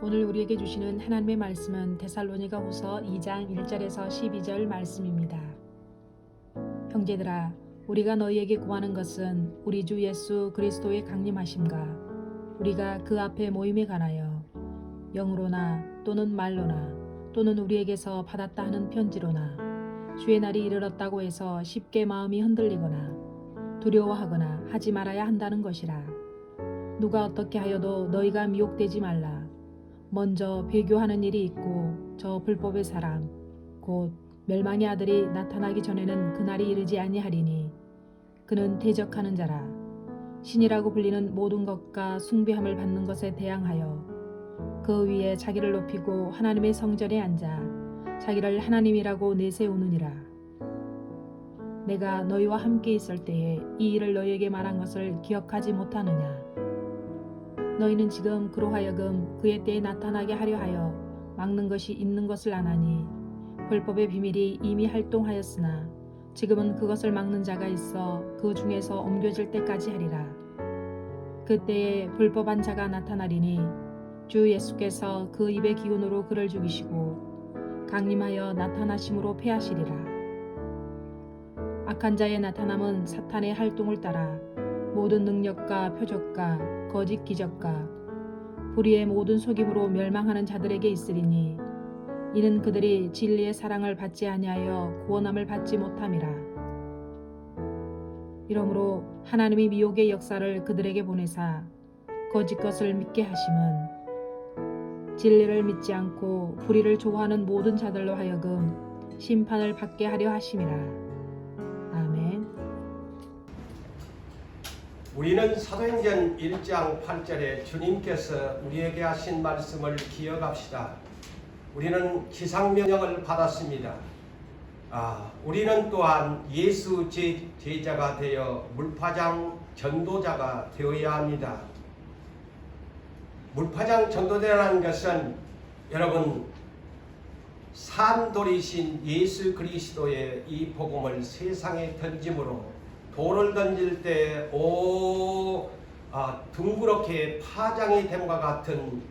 오늘 우리에게 주시는 하나님의 말씀은 데살로니가후서 2장 1절에서 12절 말씀입니다. 형제들아, 우리가 너희에게 구하는 것은 우리 주 예수 그리스도의 강림하심과 우리가 그 앞에 모임에 관하여 영으로나 또는 말로나 또는 우리에게서 받았다 하는 편지로나 주의 날이 이르렀다고 해서 쉽게 마음이 흔들리거나 두려워하거나 하지 말아야 한다는 것이라. 누가 어떻게 하여도 너희가 미혹되지 말라. 먼저 배교하는 일이 있고 저 불법의 사람 곧 멸망의 아들이 나타나기 전에는 그날이 이르지 아니하리니 그는 대적하는 자라. 신이라고 불리는 모든 것과 숭배함을 받는 것에 대항하여 그 위에 자기를 높이고 하나님의 성전에 앉아 자기를 하나님이라고 내세우느니라. 내가 너희와 함께 있을 때에 이 일을 너희에게 말한 것을 기억하지 못하느냐. 너희는 지금 그로 하여금 그의 때에 나타나게 하려 하여 막는 것이 있는 것을 아나니 불법의 비밀이 이미 활동하였으나 지금은 그것을 막는 자가 있어 그 중에서 옮겨질 때까지 하리라. 그때에 불법한 자가 나타나리니 주 예수께서 그 입의 기운으로 그를 죽이시고 강림하여 나타나심으로 패하시리라. 악한 자의 나타남은 사탄의 활동을 따라 모든 능력과 표적과 거짓 기적과 불의의 모든 속임으로 멸망하는 자들에게 있으리니 이는 그들이 진리의 사랑을 받지 아니하여 구원함을 받지 못함이라. 이러므로 하나님이 미혹의 역사를 그들에게 보내사 거짓 것을 믿게 하심은 진리를 믿지 않고 불의를 좋아하는 모든 자들로 하여금 심판을 받게 하려 하심이라. 우리는 사도행전 1장 8절에 주님께서 우리에게 하신 말씀을 기억합시다. 우리는 지상명령을 받았습니다. 우리는 또한 예수 제자가 되어 물파장 전도자가 되어야 합니다. 물파장 전도자라는 것은 여러분 산돌이신 예수 그리스도의 이 복음을 세상에 던짐으로 돌을 던질 때 둥그렇게 파장이 됨과 같은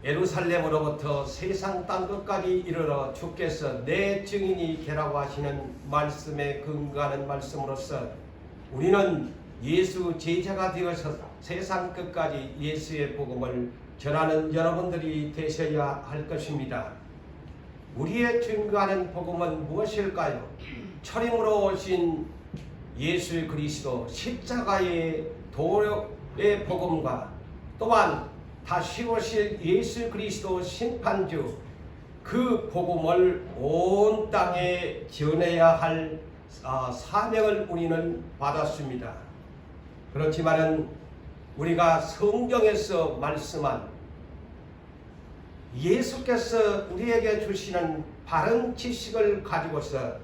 예루살렘으로부터 세상 땅끝까지 이르러 주께서 내 증인이 되라고 하시는 말씀에 근거하는 말씀으로서 우리는 예수 제자가 되어서 세상 끝까지 예수의 복음을 전하는 여러분들이 되셔야 할 것입니다. 우리의 증거하는 복음은 무엇일까요? 철임으로 오신 예수 그리스도 십자가의 도의 복음과 또한 다시 오실 예수 그리스도 심판주 그 복음을 온 땅에 전해야 할 사명을 우리는 받았습니다. 그렇지만은 우리가 성경에서 말씀한 예수께서 우리에게 주시는 바른 지식을 가지고서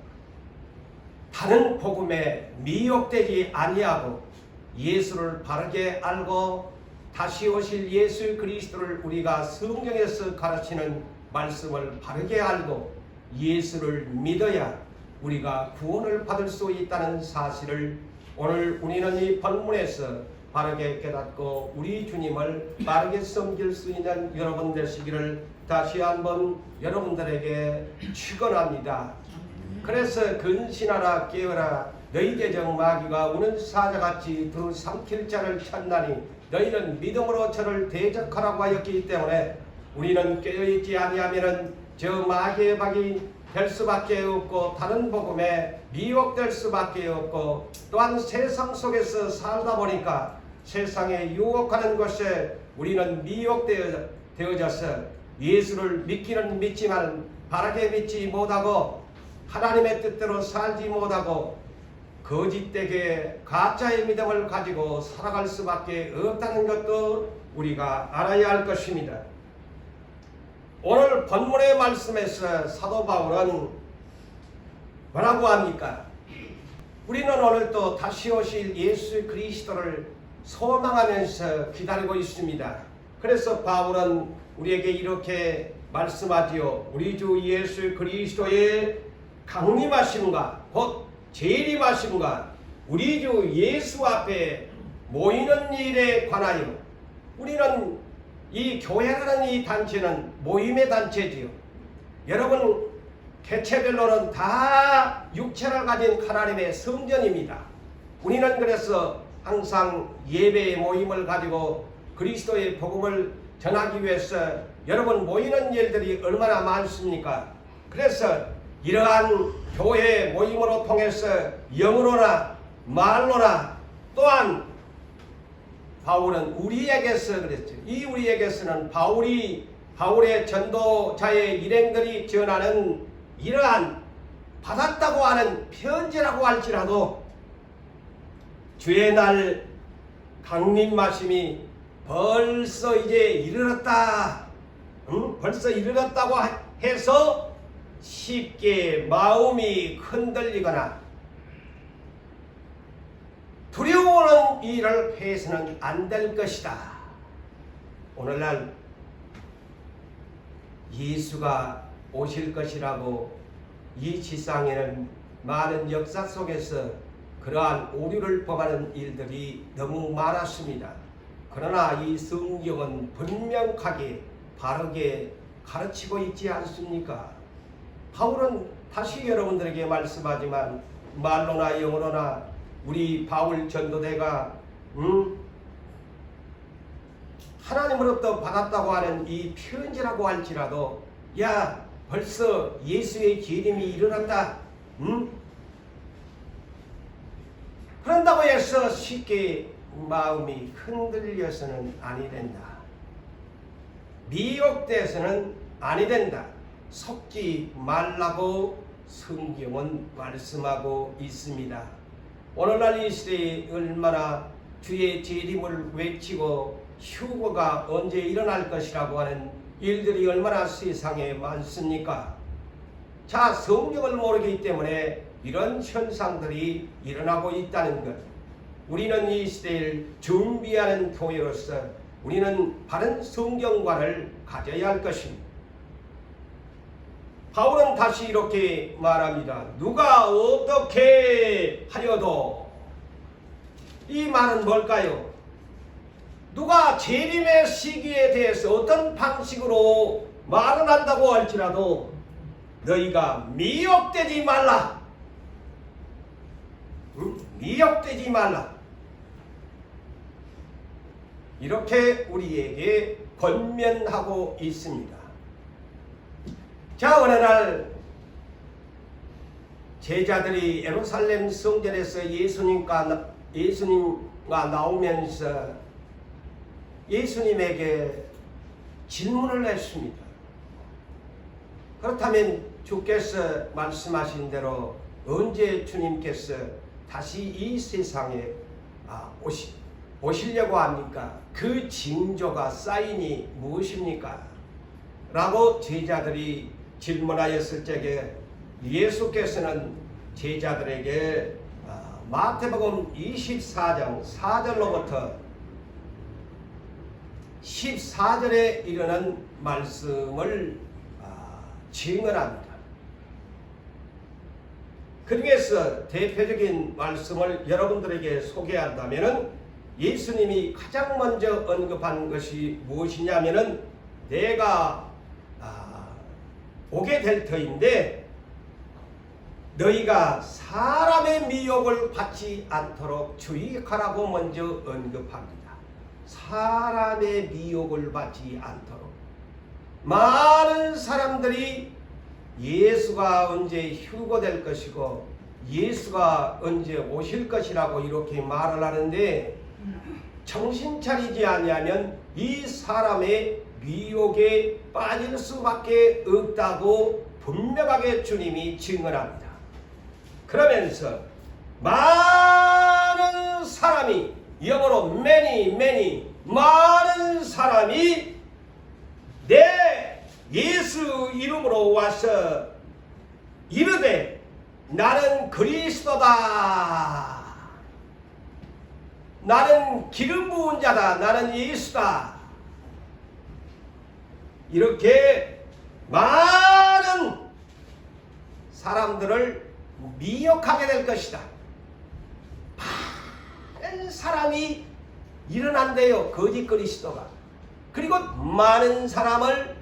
다른 복음에 미혹되지 아니하고 예수를 바르게 알고 다시 오실 예수 그리스도를 우리가 성경에서 가르치는 말씀을 바르게 알고 예수를 믿어야 우리가 구원을 받을 수 있다는 사실을 오늘 우리는 이 본문에서 바르게 깨닫고 우리 주님을 바르게 섬길 수 있는 여러분 되시기를 다시 한번 여러분들에게 축원합니다. 그래서 근신하라 깨어라 너희 계정 마귀가 우는 사자같이 두루 삼킬 자를 찾나니 너희는 믿음으로 저를 대적하라고 하였기 때문에 우리는 깨어있지 아니하면은 저 마귀의 박이 될 수밖에 없고 다른 복음에 미혹될 수밖에 없고 또한 세상 속에서 살다 보니까 세상에 유혹하는 것에 우리는 미혹되어져서 예수를 믿기는 믿지만 바르게 믿지 못하고 하나님의 뜻대로 살지 못하고 거짓되게 가짜의 믿음을 가지고 살아갈 수밖에 없다는 것도 우리가 알아야 할 것입니다. 오늘 본문의 말씀에서 사도 바울은 뭐라고 합니까? 우리는 오늘 또 다시 오실 예수 그리스도를 소망하면서 기다리고 있습니다. 그래서 바울은 우리에게 이렇게 말씀하지요. 우리 주 예수 그리스도의 강림하심과 곧 재림하심과 우리 주 예수 앞에 모이는 일에 관하여 우리는 이 교회라는 이 단체는 모임의 단체지요. 여러분 개체별로는 다 육체를 가진 하나님의 성전입니다. 우리는 그래서 항상 예배의 모임을 가지고 그리스도의 복음을 전하기 위해서 여러분 모이는 일들이 얼마나 많습니까? 그래서 이러한 교회 모임으로 통해서 영으로나 말로나 또한 바울은 우리에게서 그랬죠. 이 우리에게서는 바울의 전도자의 일행들이 전하는 이러한 받았다고 하는 편지라고 할지라도 주의 날 강림하심이 벌써 이제 이르렀다. 벌써 이르렀다고 해서 쉽게 마음이 흔들리거나 두려워하는 일을 해서는 안 될 것이다. 오늘날 예수가 오실 것이라고 이 지상에는 많은 역사 속에서 그러한 오류를 범하는 일들이 너무 많았습니다. 그러나 이 성경은 분명하게 바르게 가르치고 있지 않습니까? 바울은 다시 여러분들에게 말씀하지만 말로나 영어로나 우리 바울 전도대가 하나님으로부터 받았다고 하는 이 편지라고 할지라도 야 벌써 예수의 기림이 일어났다. 그런다고 해서 쉽게 마음이 흔들려서는 아니 된다. 미혹돼서는 아니 된다. 속지 말라고 성경은 말씀하고 있습니다. 오늘날 이 시대에 얼마나 주의 재림을 외치고 휴거가 언제 일어날 것이라고 하는 일들이 얼마나 세상에 많습니까? 자, 성경을 모르기 때문에 이런 현상들이 일어나고 있다는 것. 우리는 이 시대를 준비하는 교회로서 우리는 바른 성경관을 가져야 할 것입니다. 바울은 다시 이렇게 말합니다. 누가 어떻게 하려도 이 말은 뭘까요? 누가 재림의 시기에 대해서 어떤 방식으로 말을 한다고 할지라도 너희가 미혹되지 말라. 미혹되지 말라. 이렇게 우리에게 권면하고 있습니다. 자, 어느 날 제자들이 예루살렘 성전에서 예수님과 나오면서 예수님에게 질문을 했습니다. 그렇다면 주께서 말씀하신 대로 언제 주님께서 다시 이 세상에 오시려고 합니까? 그 징조가 사인이 무엇입니까? 라고 제자들이 질문하였을 적에 예수께서는 제자들에게 마태복음 24장 4절로부터 14절에 이르는 말씀을 증언합니다. 그 중에서 대표적인 말씀을 여러분들에게 소개한다면 예수님이 가장 먼저 언급한 것이 무엇이냐면은 내가 오게 될 터인데 너희가 사람의 미혹을 받지 않도록 주의하라고 먼저 언급합니다. 사람의 미혹을 받지 않도록. 많은 사람들이 예수가 언제 휴거될 것이고 예수가 언제 오실 것이라고 이렇게 말을 하는데 정신 차리지 아니하면 이 사람의 미혹에 빠질 수밖에 없다고 분명하게 주님이 증언합니다. 그러면서 많은 사람이 영어로 many 많은 사람이 내 예수 이름으로 와서 이르되 나는 그리스도다. 나는 기름 부은 자다. 나는 예수다. 이렇게 많은 사람들을 미혹하게 될 것이다. 많은 사람이 일어난대요. 거짓 그리스도가. 그리고 많은 사람을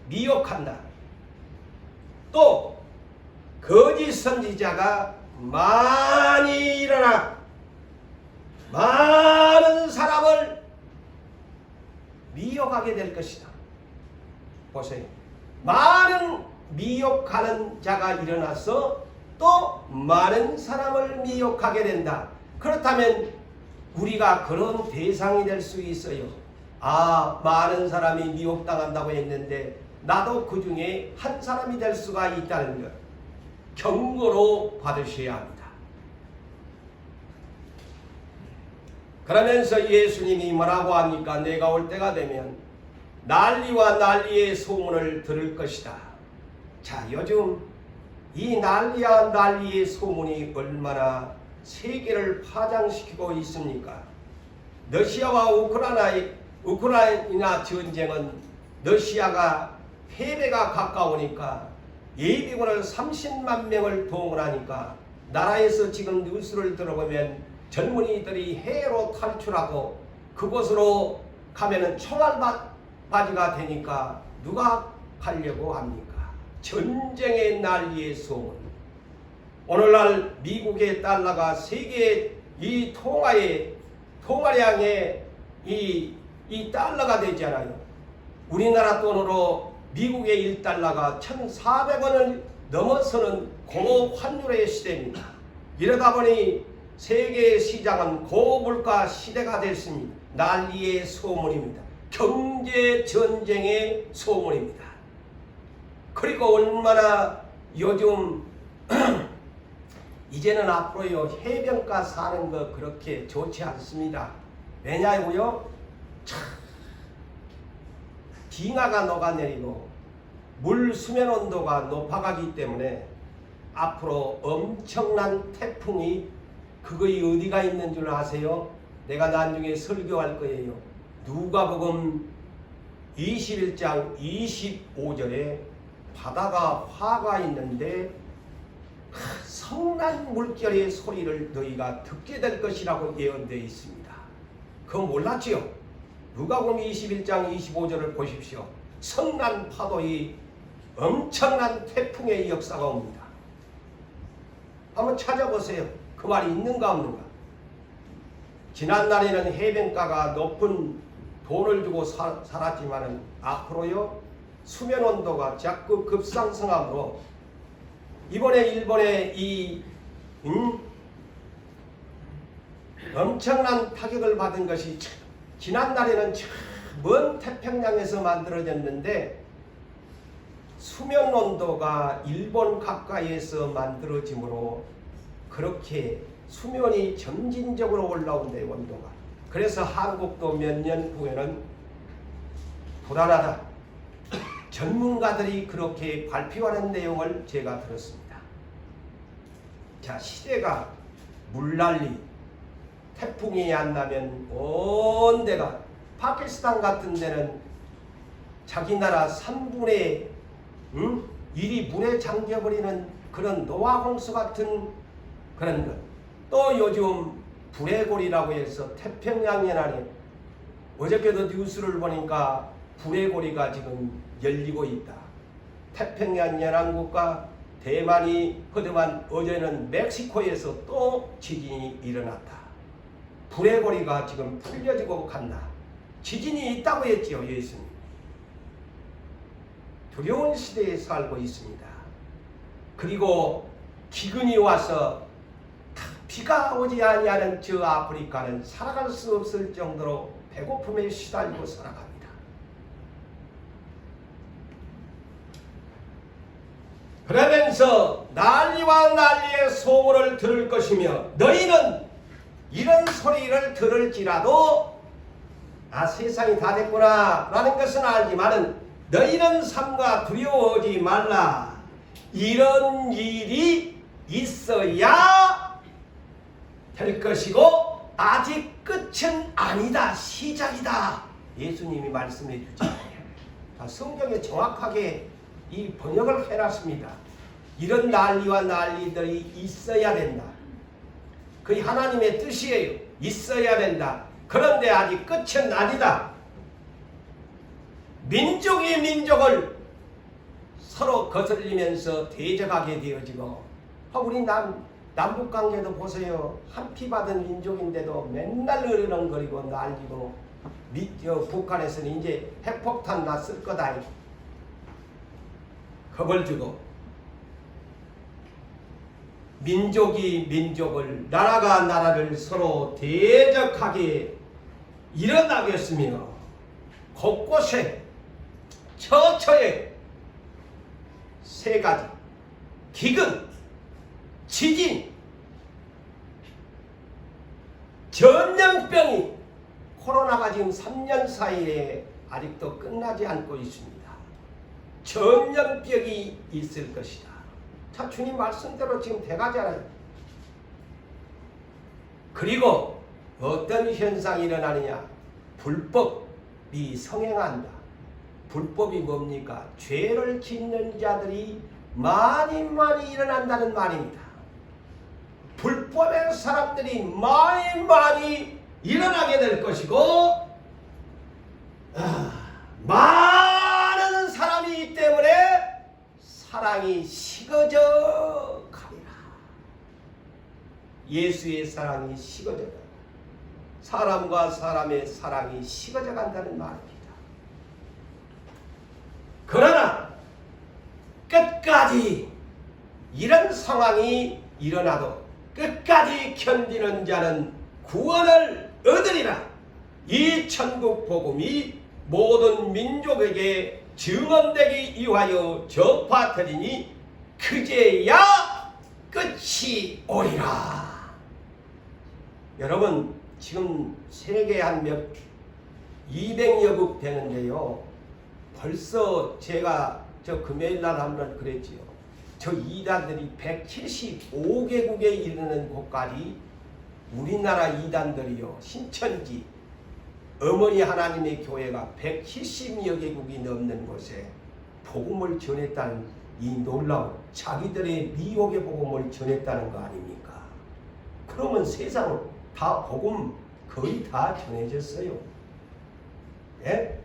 미혹한다. 또 거짓 선지자가 많이 일어나 많은 사람을 미혹하게 될 것이다. 보세요. 많은 미혹하는 자가 일어나서 또 많은 사람을 미혹하게 된다. 그렇다면 우리가 그런 대상이 될 수 있어요. 아, 많은 사람이 미혹당한다고 했는데 나도 그 중에 한 사람이 될 수가 있다는 것 경고로 받으셔야 합니다. 그러면서 예수님이 뭐라고 합니까? 내가 올 때가 되면 난리와 난리의 소문을 들을 것이다. 자, 요즘 이 난리와 난리의 소문이 얼마나 세계를 파장시키고 있습니까? 러시아와 우크라이나 전쟁은 러시아가 패배가 가까우니까 예비군을 30만 명을 동원하니까 나라에서 지금 뉴스를 들어보면 젊은이들이 해외로 탈출하고 그곳으로 가면은 총알바지가 되니까 누가 가려고 합니까? 전쟁의 난리의 소문. 오늘날 미국의 달러가 세계의 이 통화량의 이 달러가 되잖아요. 우리나라 돈으로 미국의 1달러가 1,400원을 넘어서는 고환율의 시대입니다. 이러다 보니 세계 시장은 고물가 시대가 됐습니다. 난리의 소문입니다. 경제 전쟁의 소문입니다. 그리고 얼마나 요즘 이제는 앞으로요 해변가 사는 거 그렇게 좋지 않습니다. 왜냐고요? 빙하가 녹아내리고 물 수면 온도가 높아가기 때문에 앞으로 엄청난 태풍이 그거이 어디가 있는 줄 아세요? 내가 나중에 설교할 거예요. 누가복음 21장 25절에 바다가 화가 있는데 성난 물결의 소리를 너희가 듣게 될 것이라고 예언되어 있습니다. 그거 몰랐지요? 누가복음 21장 25절을 보십시오. 성난 파도의 엄청난 태풍의 역사가 옵니다. 한번 찾아보세요. 그 말이 있는가 없는가? 지난날에는 해변가가 높은 돈을 주고 살았지만 앞으로요 수면 온도가 자꾸 급상승하므로 이번에 일본의 이 엄청난 타격을 받은 것이 지난날에는 먼 태평양에서 만들어졌는데 수면 온도가 일본 가까이에서 만들어지므로 그렇게 수면이 점진적으로 올라온대요. 온도가. 그래서 한국도 몇 년 후에는 불안하다. 전문가들이 그렇게 발표하는 내용을 제가 들었습니다. 자, 시대가 물난리, 태풍이 안 나면 온 데가 파키스탄 같은 데는 자기 나라 3분의 1이 물에 잠겨버리는 그런 노아홍수 같은 그런 것. 또 요즘 불해골이라고 해서 태평양연안에 어저께도 뉴스를 보니까 불해골이가 지금 열리고 있다. 태평양 연안국가 대만이 하더만 어제는 멕시코에서 또 지진이 일어났다. 불해골이가 지금 풀려지고 간다. 지진이 있다고 했지요, 예수님. 두려운 시대에 살고 있습니다. 그리고 기근이 와서 비가 오지 아니하는 저 아프리카는 살아갈 수 없을 정도로 배고픔에 시달리고 살아갑니다. 그러면서 난리와 난리의 소문을 들을 것이며 너희는 이런 소리를 들을지라도 세상이 다 됐구나 라는 것은 알지만은 너희는 삼가 두려워하지 말라. 이런 일이 있어야 될 것이고 아직 끝은 아니다. 시작이다. 예수님이 말씀해 주잖아요. 성경에 정확하게 이 번역을 해놨습니다. 이런 난리와 난리들이 있어야 된다. 그게 하나님의 뜻이에요. 있어야 된다. 그런데 아직 끝은 아니다. 민족이 민족을 서로 거슬리면서 대적하게 되어지고, 우리 남북관계도 보세요. 한 피 받은 민족인데도 맨날 으르렁거리고 난리고, 북한에서는 이제 핵폭탄 놨을 거다 겁을 주고, 민족이 민족을, 나라가 나라를 서로 대적하게 일어나겠으며, 곳곳에 처처에 세 가지 기근, 지진, 전염병이, 코로나가 지금 3년 사이에 아직도 끝나지 않고 있습니다. 전염병이 있을 것이다. 자, 주님 말씀대로 지금 돼가잖아요. 그리고 어떤 현상이 일어나느냐? 불법이 성행한다. 불법이 뭡니까? 죄를 짓는 자들이 많이 일어난다는 말입니다. 불법의 사람들이 많이 일어나게 될 것이고, 많은 사람이 있기 때문에 사랑이 식어져 가리라. 예수의 사랑이 식어져 가리라. 사람과 사람의 사랑이 식어져 간다는 말입니다. 그러나 끝까지 이런 상황이 일어나도 끝까지 견디는 자는 구원을 얻으리라. 이 천국 복음이 모든 민족에게 증언되기 위하여 전파되리니 그제야 끝이 오리라. 여러분, 지금 세계 한 200여국 되는데요. 벌써 제가 금요일날 한번 그랬지요. 저 이단들이 175개국에 이르는 곳까지 우리나라 이단들이요, 신천지 어머니 하나님의 교회가 170여 개국이 넘는 곳에 복음을 전했다는 이 놀라운, 자기들의 미혹의 복음을 전했다는 거 아닙니까? 그러면 세상 다 복음 거의 다 전해졌어요. 예?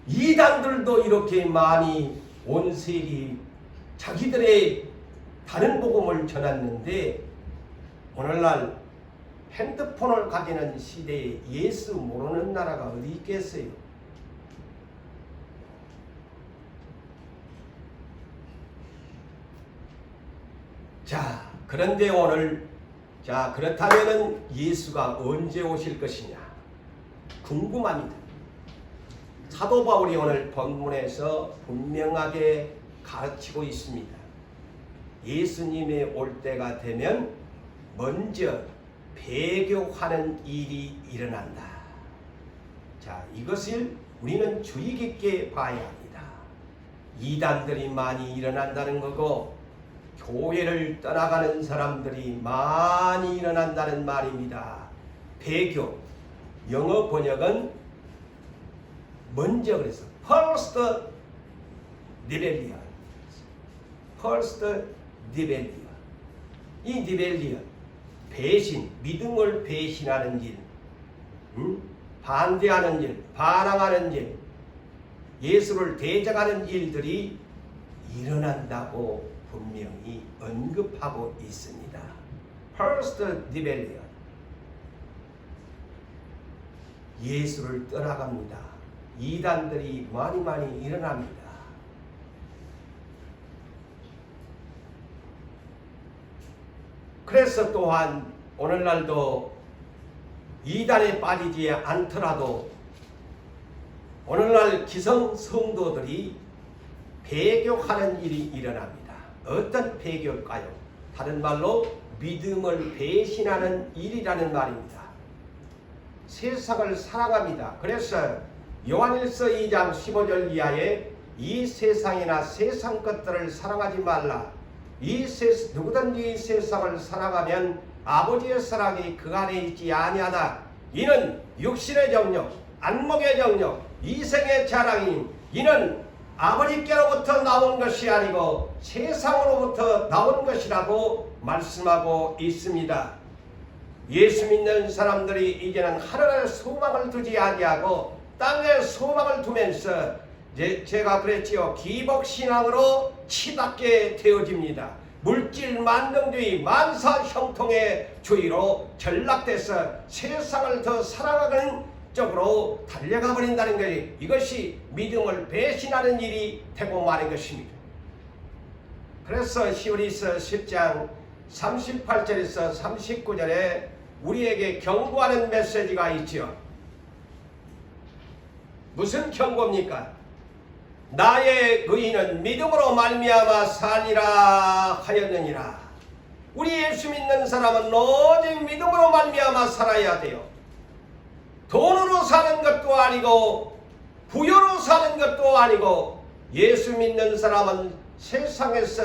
이단들도 이렇게 많이 온 세계 자기들의 다른 복음을 전했는데, 오늘날 핸드폰을 가지는 시대에 예수 모르는 나라가 어디 있겠어요? 자, 그런데 오늘, 자, 그렇다면은 예수가 언제 오실 것이냐 궁금합니다. 사도 바울이 오늘 본문에서 분명하게 가르치고 있습니다. 예수님의 올 때가 되면 먼저 배교하는 일이 일어난다. 자, 이것을 우리는 주의 깊게 봐야 합니다. 이단들이 많이 일어난다는 거고, 교회를 떠나가는 사람들이 많이 일어난다는 말입니다. 배교, 영어 번역은 먼저 그래서 first rebellion, first rebellion. 이 rebellion, 배신, 믿음을 배신하는 일, 반대하는 일, 반항하는 일, 예수를 대적하는 일들이 일어난다고 분명히 언급하고 있습니다. First rebellion, 예수를 떠나갑니다. 이단들이 많이 일어납니다. 그래서 또한 오늘날도 이단에 빠지지 않더라도 오늘날 기성 성도들이 배교하는 일이 일어납니다. 어떤 배교일까요? 다른 말로 믿음을 배신하는 일이라는 말입니다. 세상을 사랑합니다. 그래서 요한일서 2장 15절 이하에 이 세상이나 세상 것들을 사랑하지 말라. 누구든지 이 세상을 사랑하면 아버지의 사랑이 그 안에 있지 아니하다. 이는 육신의 정욕, 안목의 정욕, 이생의 자랑임. 이는 아버지께로부터 나온 것이 아니고 세상으로부터 나온 것이라고 말씀하고 있습니다. 예수 믿는 사람들이 이제는 하늘에 소망을 두지 아니하고 땅에 소망을 두면서 제가 그랬지요. 기복신앙으로 치닫게 되어집니다. 물질 만능주의 만사 형통의 주의로 전락돼서 세상을 더 사랑하는 쪽으로 달려가 버린다는 것이, 이것이 믿음을 배신하는 일이 되고 마는 것입니다. 그래서 히브리서 10장 38절에서 39절에 우리에게 경고하는 메시지가 있죠. 무슨 경고입니까? 나의 의인은 믿음으로 말미암아 살리라 하였느니라. 우리 예수 믿는 사람은 오직 믿음으로 말미암아 살아야 돼요. 돈으로 사는 것도 아니고 부여로 사는 것도 아니고, 예수 믿는 사람은 세상에서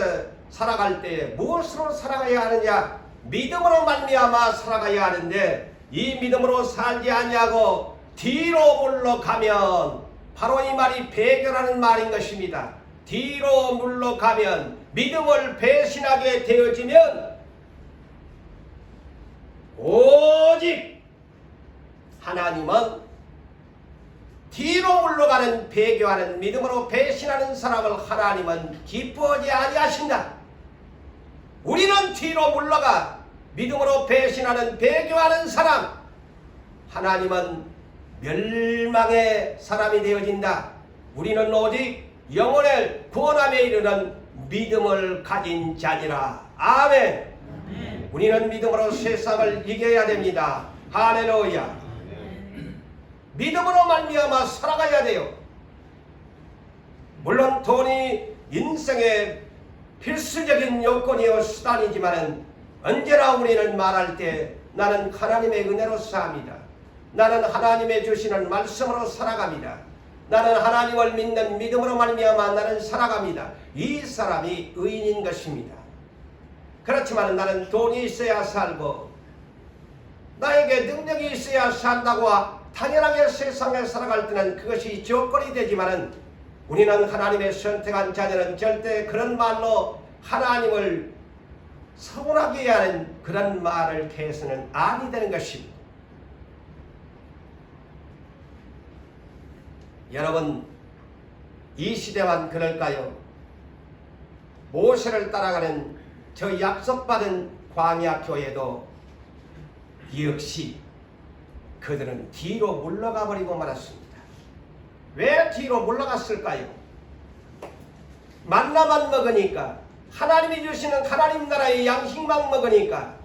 살아갈 때 무엇으로 살아가야 하느냐? 믿음으로 말미암아 살아가야 하는데, 이 믿음으로 살지 아니하고 뒤로 물러가면, 바로 이 말이 배교라는 말인 것입니다. 뒤로 물러가면, 믿음을 배신하게 되어지면 오직 하나님은 뒤로 물러가는, 배교하는, 믿음으로 배신하는 사람을 하나님은 기뻐하지 아니하신다. 우리는 뒤로 물러가 믿음으로 배신하는, 배교하는 사람, 하나님은 멸망의 사람이 되어진다. 우리는 오직 영혼을 구원함에 이르는 믿음을 가진 자니라. 아멘. 우리는 믿음으로 세상을 이겨야 됩니다. 할렐루야. 믿음으로 말미암아 살아가야 돼요. 물론 돈이 인생의 필수적인 요건이요 수단이지만, 언제나 우리는 말할 때 나는 하나님의 은혜로 삽니다. 나는 하나님의 주시는 말씀으로 살아갑니다. 나는 하나님을 믿는 믿음으로 말미암아 나는 살아갑니다. 이 사람이 의인인 것입니다. 그렇지만 나는 돈이 있어야 살고 나에게 능력이 있어야 산다고 당연하게 세상에 살아갈 때는 그것이 조건이 되지만, 우리는 하나님의 선택한 자들은 절대 그런 말로 하나님을 서운하게 하는 그런 말을 해서는 아니 되는 것입니다. 여러분, 이 시대만 그럴까요? 모세를 따라가는 저 약속받은 광야 교회도 역시 그들은 뒤로 물러가 버리고 말았습니다. 왜 뒤로 물러갔을까요? 만나만 먹으니까, 하나님이 주시는 하나님 나라의 양식만 먹으니까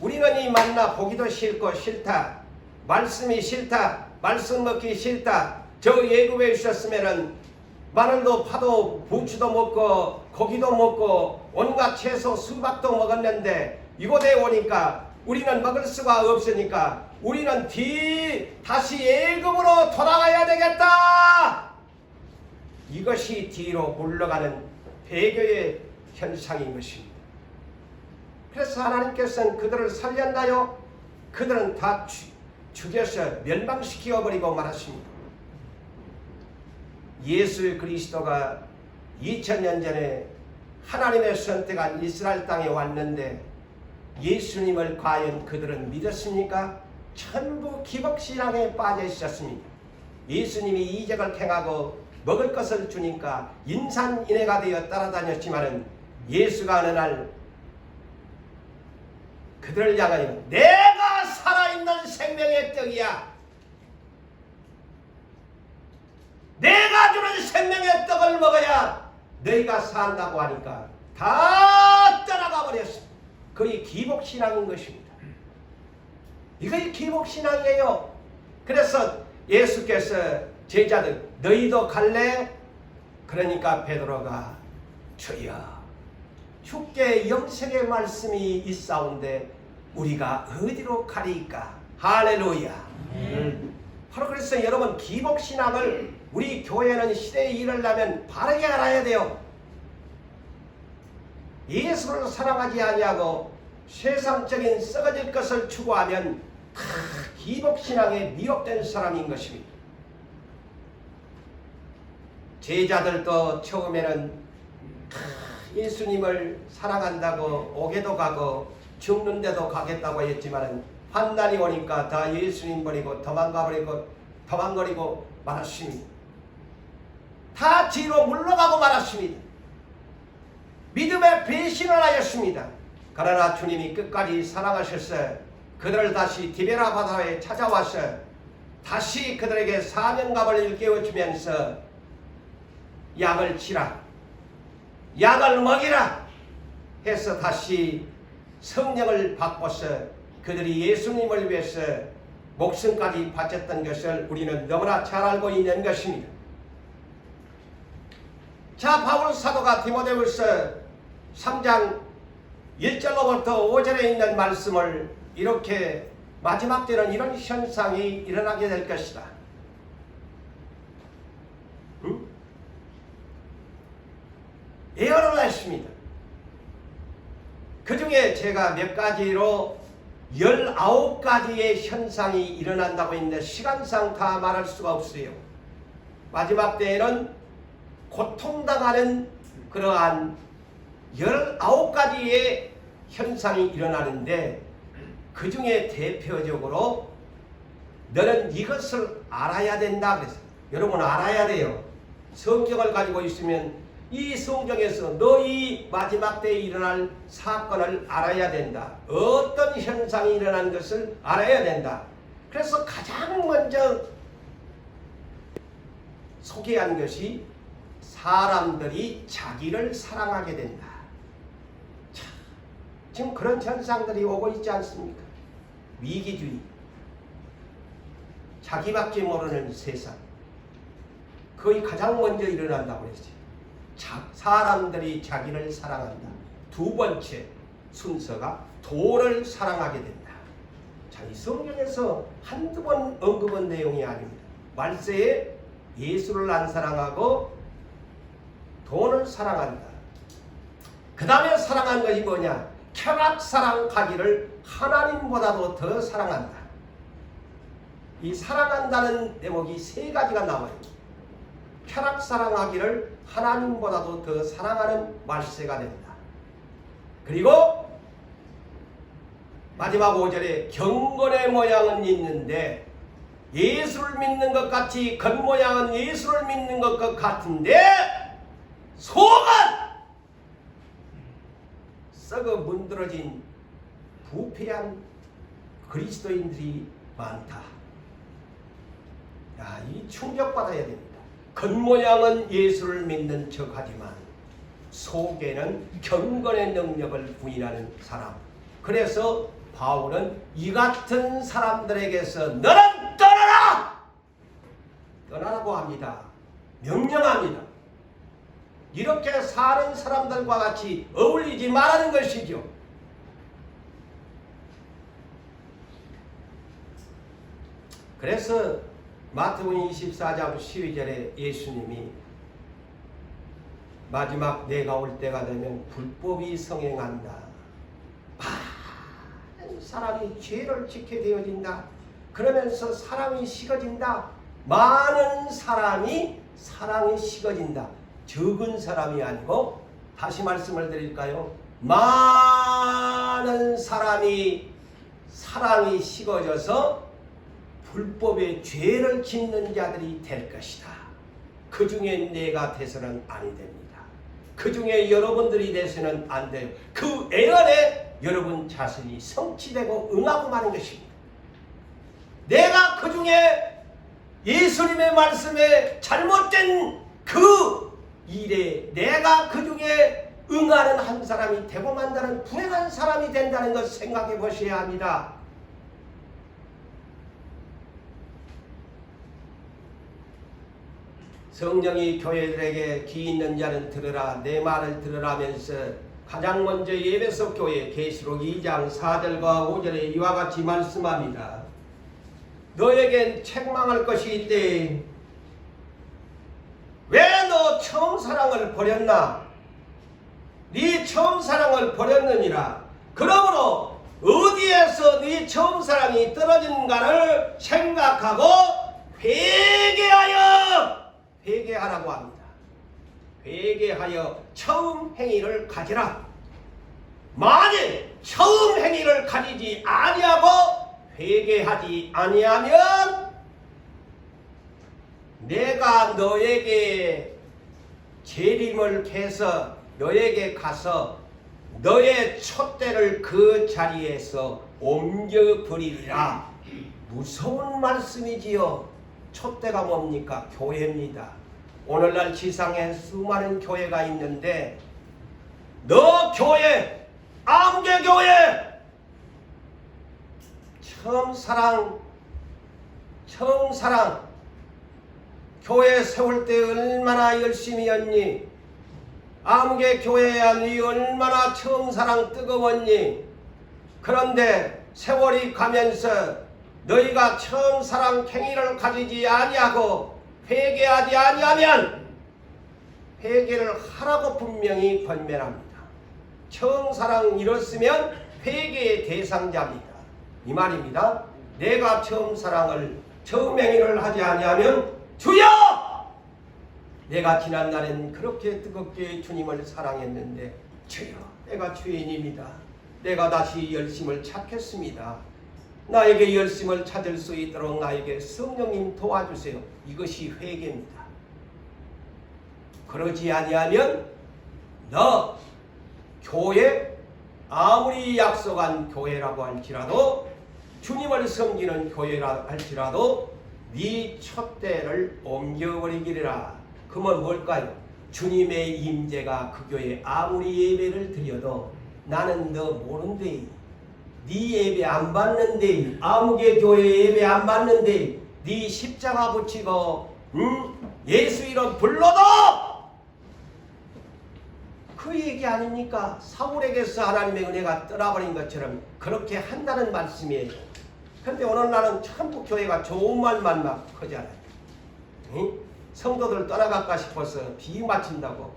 우리는 이 만나 보기도 싫고 싫다, 말씀이 싫다, 말씀 먹기 싫다. 저 예굽에 있었으면은 마늘도 파도 부추도 먹고 고기도 먹고 온갖 채소 수박도 먹었는데, 이곳에 오니까 우리는 먹을 수가 없으니까 우리는 다시 예굽으로 돌아가야 되겠다. 이것이 뒤로 물러가는 배교의 현상인 것입니다. 그래서 하나님께서는 그들을 살렸나요? 그들은 다 죽여서 멸망시켜 버리고 말았습니다. 예수 그리스도가 2000년 전에 하나님의 선택한 이스라엘 땅에 왔는데, 예수님을 과연 그들은 믿었습니까? 전부 기복신앙에 빠져 있었습니다. 예수님이 이적을 행하고 먹을 것을 주니까 인산인해가 되어 따라다녔지만, 예수가 어느 날 그들을 향하여 내가 살아있는 생명의 떡이야, 내가 주는 생명의 떡을 먹어야 너희가 산다고 하니까 다 떠나가 버렸습니다. 그게 기복신앙인 것입니다. 이게 기복신앙이에요. 그래서 예수께서 제자들, 너희도 갈래? 그러니까 베드로가, 주여, 주께 영생의 말씀이 있사온데 우리가 어디로 가리까? 할렐루야. 바로 그래서 여러분, 기복신앙을 우리 교회는 시대에 이르려면 바르게 알아야 돼요. 예수를 사랑하지 아니하고 세상적인 썩어질 것을 추구하면 다 기복신앙에 미혹된 사람인 것입니다. 제자들도 처음에는 예수님을 사랑한다고 옥에도 가고 죽는데도 가겠다고 했지만, 환난이 오니까 다 예수님 버리고 도망가 버리고 도망거리고 말았습니다. 다 뒤로 물러가고 말았습니다. 믿음의 배신을 하였습니다. 그러나 주님이 끝까지 사랑하셔서 그들을 다시 디베라 바다에 찾아와서 다시 그들에게 사명감을 일깨워주면서 약을 치라, 약을 먹이라 해서 다시 성령을 바꿔서 그들이 예수님을 위해서 목숨까지 바쳤던 것을 우리는 너무나 잘 알고 있는 것입니다. 자, 바울 사도가 디모데후서 3장 1절로부터 5절에 있는 말씀을 이렇게 마지막 때는 이런 현상이 일어나게 될 것이다. 예언을 했습니다. 그 중에 제가 몇 가지로 19가지의 현상이 일어난다고 했는데 시간상 다 말할 수가 없어요. 마지막 때에는 고통당하는 그러한 19가지의 현상이 일어나는데 그 중에 대표적으로 너는 이것을 알아야 된다 그랬어요. 여러분 알아야 돼요. 성경을 가지고 있으면 이 성경에서 너희 마지막 때에 일어날 사건을 알아야 된다. 어떤 현상이 일어난 것을 알아야 된다. 그래서 가장 먼저 소개한 것이 사람들이 자기를 사랑하게 된다. 자, 지금 그런 현상들이 오고 있지 않습니까? 위기주의, 자기밖에 모르는 세상, 거의 가장 먼저 일어난다고 했어요. 사람들이 자기를 사랑한다. 두 번째 순서가 돈을 사랑하게 된다. 자, 이 성경에서 한두 번 언급한 내용이 아닙니다. 말세에 예수를 안 사랑하고 돈을 사랑한다. 그 다음에 사랑한 것이 뭐냐? 쾌락 사랑하기를 하나님보다도 더 사랑한다. 이 사랑한다는 대목이 세 가지가 나와요. 쾌락 사랑하기를 하나님보다도 더 사랑하는 말세가 된다. 그리고 마지막 5절에 경건의 모양은 있는데 예수를 믿는 것 같이 겉모양은 예수를 믿는 것 같은데 속은 썩어 문드러진 부패한 그리스도인들이 많다. 야, 이 충격받아야 됩니다. 겉모양은 예수를 믿는 척하지만 속에는 경건의 능력을 부인하는 사람. 그래서 바울은 이 같은 사람들에게서 너는 떠나라! 떠나라고 합니다. 명령합니다. 이렇게 사는 사람들과 같이 어울리지 말라는 것이죠. 그래서 마태복음 24장 12절에 예수님이 마지막 내가 올 때가 되면 불법이 성행한다. 많은 사람이 죄를 짓게 되어진다. 그러면서 사랑이 식어진다. 많은 사람이 사랑이 식어진다. 적은 사람이 아니고 다시 말씀을 드릴까요? 많은 사람이 사랑이 식어져서 불법의 죄를 짓는 자들이 될 것이다. 그 중에 내가 돼서는 아니 됩니다. 그 중에 여러분들이 돼서는 안 돼요. 그 애언에 여러분 자신이 성취되고 응하고 마는 것입니다. 내가 그 중에 예수님의 말씀에 잘못된 그 일에 내가 그 중에 응하는 한 사람이 되고 만다는 불행한 사람이 된다는 것 생각해 보셔야 합니다. 성령이 교회들에게 귀 있는 자는 들으라 내 말을 들으라면서 가장 먼저 에베소 교회 계시록 2장 4절과 5절에 이와 같이 말씀합니다. 너에겐 책망할 것이 있대. 왜 너 처음 사랑을 버렸나? 네 처음 사랑을 버렸느니라. 그러므로 어디에서 네 처음 사랑이 떨어진가를 생각하고 회개하라고 합니다. 회개하여 처음 행위를 가지라. 만일 처음 행위를 가지지 아니하고 회개하지 아니하면 내가 너에게 재림을 해서 너에게 가서 너의 촛대를 그 자리에서 옮겨버리리라. 무서운 말씀이지요. 촛대가 뭡니까? 교회입니다. 오늘날 지상에 수많은 교회가 있는데 너 교회, 암개교회 처음사랑 교회 세울 때 얼마나 열심히 했니? 암개교회야 니 얼마나 처음사랑 뜨거웠니? 그런데 세월이 가면서 너희가 처음사랑 행위를 가지지 아니하고 회개하지 아니하면 회개를 하라고 분명히 권면합니다. 처음사랑 잃었으면 회개의 대상자입니다. 이 말입니다. 내가 처음사랑을 처음 행위를 하지 아니하면 주여! 내가 지난날엔 그렇게 뜨겁게 주님을 사랑했는데 주여 내가 죄인입니다. 내가 다시 열심을 찾겠습니다. 나에게 열심을 찾을 수 있도록 나에게 성령님 도와주세요. 이것이 회개입니다. 그러지 아니하면 너 교회 아무리 약속한 교회라고 할지라도 주님을 섬기는 교회라 할지라도 네 촛대를 옮겨버리기라. 그러면 뭘까요? 주님의 임재가 그 교회에 아무리 예배를 드려도 나는 너 모른대. 네 예배 안 받는데, 아무개 교회 예배 안 받는데 네 십자가 붙이고 예수 이름 불러도 그 얘기 아닙니까? 사울에게서 하나님의 은혜가 떠나버린 것처럼 그렇게 한다는 말씀이에요. 그런데 오늘날은 전부 교회가 좋은 말만 막 하잖아요. 성도들 떠나갈까 싶어서 비유 맞춘다고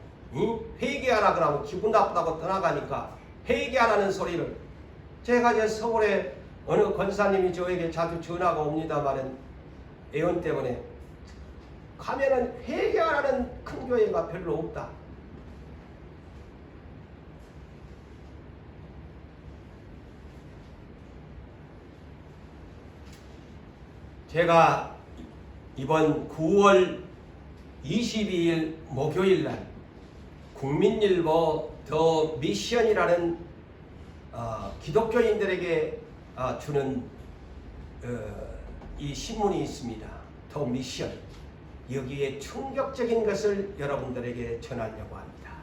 회개하라 그러면 기분 나쁘다고 떠나가니까 회개하라는 소리를 제가 이제 서울에 어느 권사님이 저에게 자주 전화가 옵니다마는 애원 때문에 가면은 회개하라는 큰 교회가 별로 없다. 제가 이번 9월 22일 목요일날 국민일보 더 미션이라는 기독교인들에게 주는 이 신문이 있습니다. 더 미션. 여기에 충격적인 것을 여러분들에게 전하려고 합니다.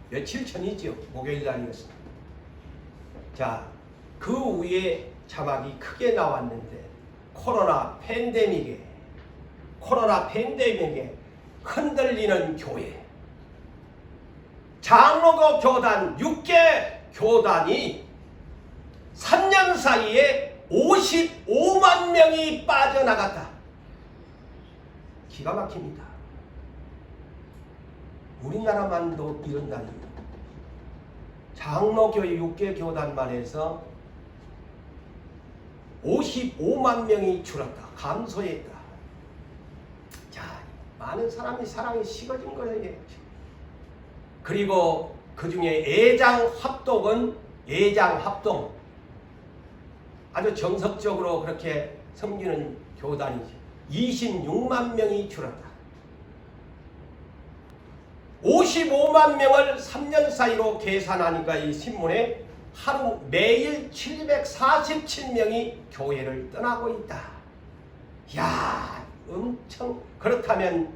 며칠 전이죠. 목요일날이었습니다. 자, 그 위에 자막이 크게 나왔는데 코로나 팬데믹에 흔들리는 교회, 장로교 교단 6개 교단이 3년 사이에 55만 명이 빠져나갔다. 기가 막힙니다. 우리나라만도 이런다니. 장로교회 6개 교단만 해서 55만 명이 줄었다. 감소했다. 자, 많은 사람이 사랑이 식어진 거예요. 그리고 그 중에 애장합동은 애장합동. 아주 정석적으로 그렇게 섬기는 교단이지. 26만 명이 줄었다. 55만 명을 3년 사이로 계산하니까 이 신문에 하루 매일 747명이 교회를 떠나고 있다. 야, 엄청. 그렇다면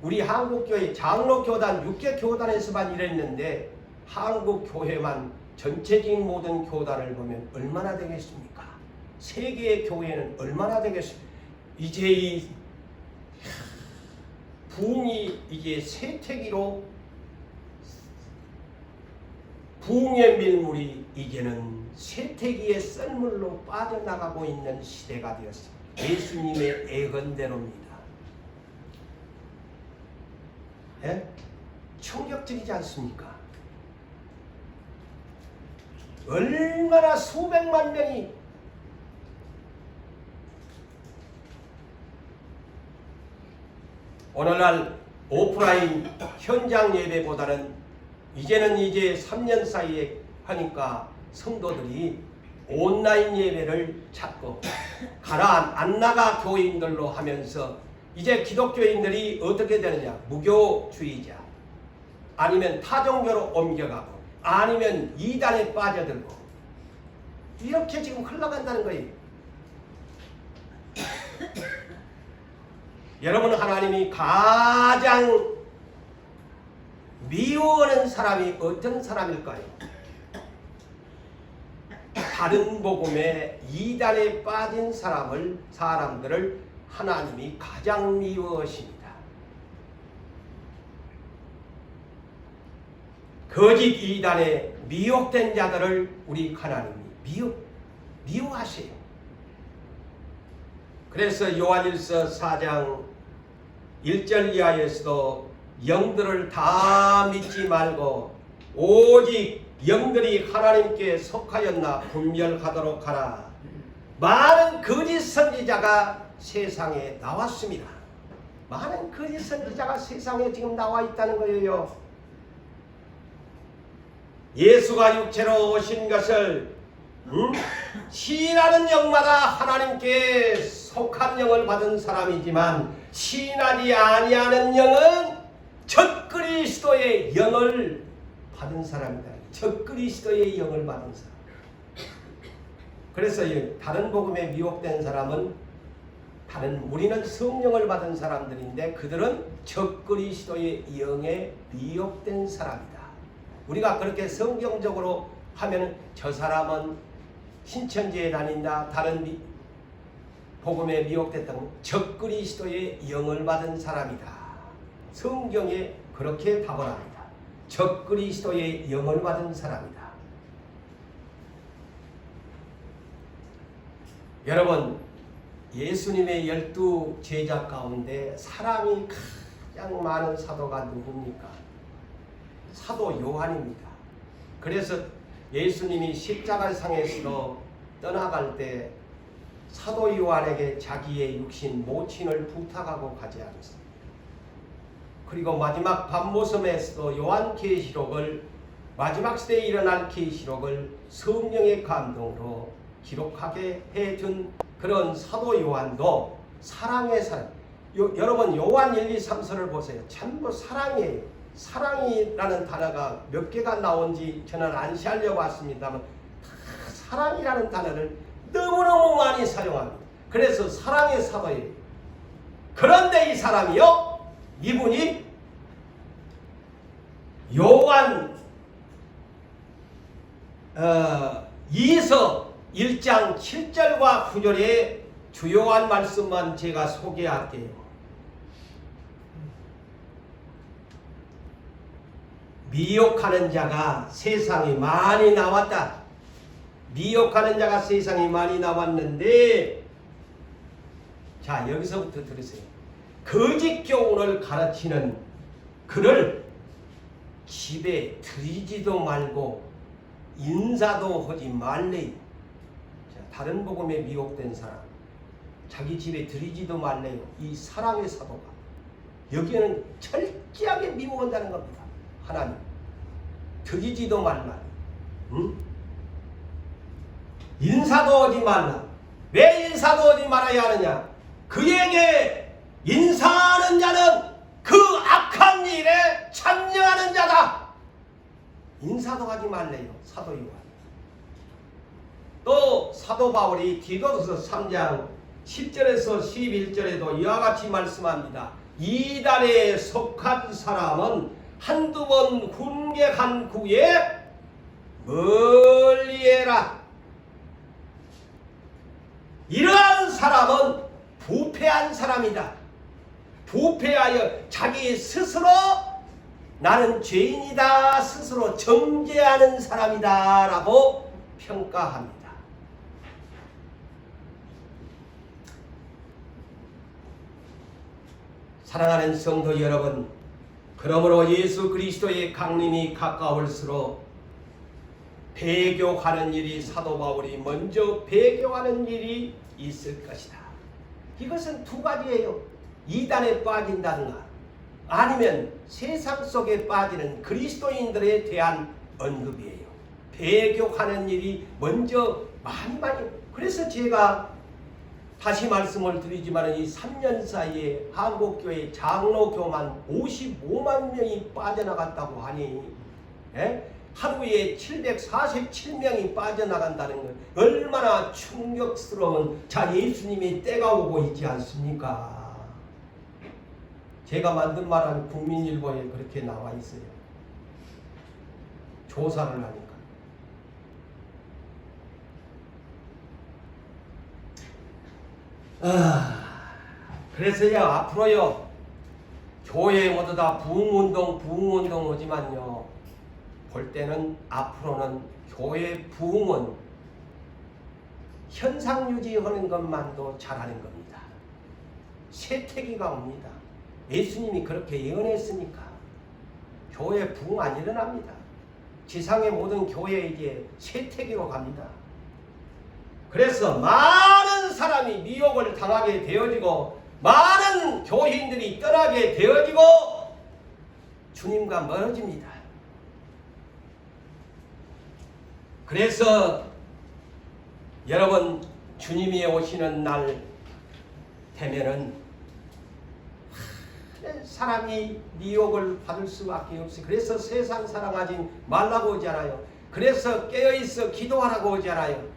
우리 한국교회 장로교단 6개 교단에서만 이랬는데 한국교회만 전체적인 모든 교단을 보면 얼마나 되겠습니까? 세계의 교회는 얼마나 되겠습니까? 이제 이 부흥이 이제 쇠퇴기로 부흥의 밀물이 이제는 쇠퇴기의 썰물로 빠져나가고 있는 시대가 되었습니다. 예수님의 예언대로입니다. 예? 충격적이지 않습니까? 얼마나 수백만 명이 오늘날 오프라인 현장 예배보다는 이제는 이제 3년 사이에 하니까 성도들이 온라인 예배를 찾고 안 나가 교인들로 하면서 이제 기독교인들이 어떻게 되느냐? 무교주의자, 아니면 타종교로 옮겨가고, 아니면 이단에 빠져들고, 이렇게 지금 흘러간다는 거예요. 여러분, 하나님이 가장 미워하는 사람이 어떤 사람일까요? 다른 복음에 이단에 빠진 사람들을 하나님이 가장 미워하십니다. 거짓 이단에 미혹된 자들을 우리 하나님이 미워하세요. 그래서 요한일서 4장 1절 이하에서도 영들을 다 믿지 말고 오직 영들이 하나님께 속하였나 분별하도록 하라. 많은 거짓 선지자가 세상에 나왔습니다. 많은 거짓 선지자가 세상에 지금 나와 있다는 거예요. 예수가 육체로 오신 것을 시인하는 영마다 하나님께 속한 영을 받은 사람이지만, 시인하지 아니하는 영은 적그리스도의 영을 받은 사람이다. 적그리스도의 영을 받은 사람. 그래서 다른 복음에 미혹된 사람은 우리는 성령을 받은 사람들인데 그들은 적그리스도의 영에 미혹된 사람이다. 우리가 그렇게 성경적으로 하면 저 사람은 신천지에 다닌다, 다른 복음에 미혹됐다고 적그리스도의 영을 받은 사람이다. 성경에 그렇게 답을 합니다. 적그리스도의 영을 받은 사람이다. 여러분, 예수님의 12 제자 가운데 사랑이 가장 많은 사도가 누굽니까? 사도 요한입니다. 그래서 예수님이 십자가상에서 떠나갈 때 사도 요한에게 자기의 육신 모친을 부탁하고 가지 않았습니다. 그리고 마지막 밤모섬에서도 요한계시록을, 마지막 시대에 일어날 계시록을 성령의 감동으로 기록하게 해준 그런 사도 요한도 사랑의 사람. 여러분, 요한 1, 2, 3서를 보세요. 전부 사랑이에요. 사랑이라는 단어가 몇 개가 나온지 저는 안시하려고 왔습니다만 다 사랑이라는 단어를 너무너무 많이 사용합니다. 그래서 사랑의 사도예요. 그런데 이 사람이요, 이분이 요한 2서 1장 7절과 9절의 주요한 말씀만 제가 소개할게요. 미혹하는 자가 세상에 많이 나왔다. 미혹하는 자가 세상에 많이 나왔는데, 자, 여기서부터 들으세요. 거짓 교훈을 가르치는 그를 집에 들이지도 말고 인사도 하지 말래. 자, 다른 복음에 미혹된 사람, 자기 집에 들이지도 말래요. 이 사랑의 사도가 여기에는 철저하게 미워한다는 겁니다. 하나님, 들이지도 말라. 인사도 하지 말라. 왜 인사도 하지 말아야 하느냐? 그에게 인사하는 자는 그 악한 일에 참여하는 자다. 인사도 하지 말래요. 사도 요한. 또 사도 바울이 디도서 3장 10절에서 11절에도 이와 같이 말씀합니다. 이단에 속한 사람은 한두 번 훈계한 후에 멀리해라. 이러한 사람은 부패한 사람이다. 부패하여 자기 스스로 나는 죄인이다 스스로 정죄하는 사람이다 라고 평가합니다. 사랑하는 성도 여러분, 그러므로 예수 그리스도의 강림이 가까울수록 배교하는 일이, 사도 바울이 먼저 배교하는 일이 있을 것이다. 이것은 두 가지예요. 이단에 빠진다든가 아니면 세상 속에 빠지는 그리스도인들에 대한 언급이에요. 배교하는 일이 먼저 많이. 그래서 제가 다시 말씀을 드리지만 이 3년 사이에 한국교회 장로교만 55만 명이 빠져나갔다고 하니, 예? 하루에 747명이 빠져나간다는 건 얼마나 충격스러운, 자, 예수님의 때가 오고 있지 않습니까? 제가 만든 말은 국민일보에 그렇게 나와 있어요. 조사를 하니까. 그래서요, 앞으로요, 교회 모두 다 부흥운동 오지만요, 볼 때는 앞으로는 교회 부흥은 현상 유지하는 것만도 잘하는 겁니다. 쇠퇴기가 옵니다. 예수님이 그렇게 예언했으니까 교회 부흥 안 일어납니다. 지상의 모든 교회에 이제 쇠퇴기로 갑니다. 그래서 많은 사람이 미혹을 당하게 되어지고 많은 교인들이 떠나게 되어지고 주님과 멀어집니다. 그래서 여러분, 주님이 오시는 날 되면은 많은 사람이 미혹을 받을 수밖에 없어요. 그래서 세상 사랑하지 말라고 하잖아요. 그래서 깨어있어 기도하라고 하잖아요.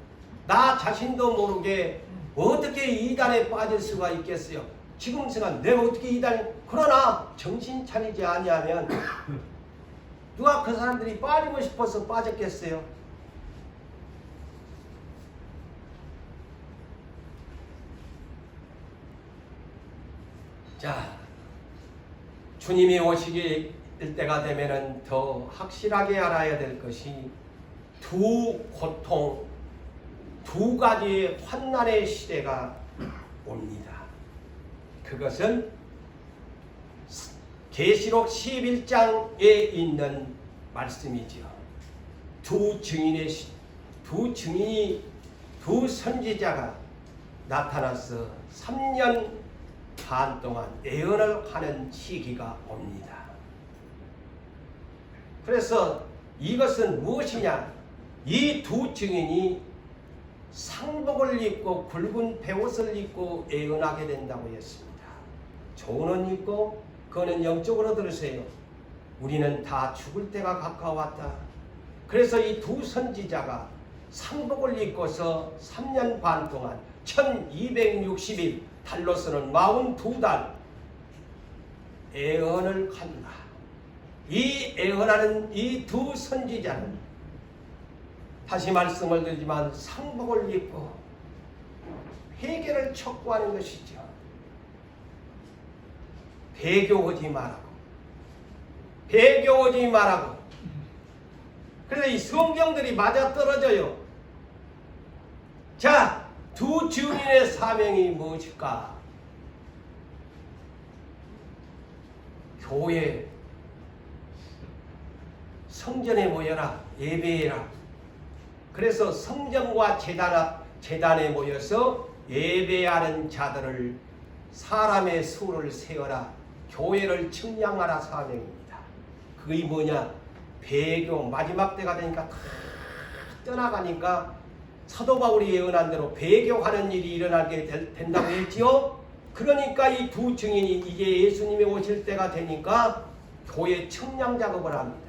나 자신도 모르게 어떻게 이단에 빠질 수가 있겠어요. 지금 생각 내가 어떻게 이단, 그러나 정신 차리지 아니하면 누가 그 사람들이 빠지고 싶어서 빠졌겠어요. 자, 주님이 오시길 때가 되면은 더 확실하게 알아야 될 것이 두 고통, 두 가지의 환난의 시대가 옵니다. 그것은 계시록 11장에 있는 말씀이죠. 두 선지자가 나타나서 3년 반 동안 예언을 하는 시기가 옵니다. 그래서 이것은 무엇이냐? 이 두 증인이 상복을 입고 굵은 베옷을 입고 예언하게 된다고 했습니다. 좋은 옷 입고, 그거는 영적으로 들으세요. 우리는 다 죽을 때가 가까웠다. 그래서 이 두 선지자가 상복을 입고서 3년 반 동안 1260일, 달로서는 42달 예언을 한다. 이 예언하는 이 두 선지자는 다시 말씀을 드리지만 상복을 입고 회개를 촉구하는 것이죠. 배교하지 말라고. 배교하지 말라고. 그래서 이 성경들이 맞아떨어져요. 자, 두 증인의 사명이 무엇일까? 교회, 성전에 모여라, 예배해라. 그래서 성전과 제단에 모여서 예배하는 자들을, 사람의 수를 세어라, 교회를 측량하라 사명입니다. 그게 뭐냐? 배교, 마지막 때가 되니까 다 떠나가니까 사도 바울이 예언한 대로 배교하는 일이 일어나게 된다고 했지요. 그러니까 이 두 증인이 이제 예수님이 오실 때가 되니까 교회 측량 작업을 합니다.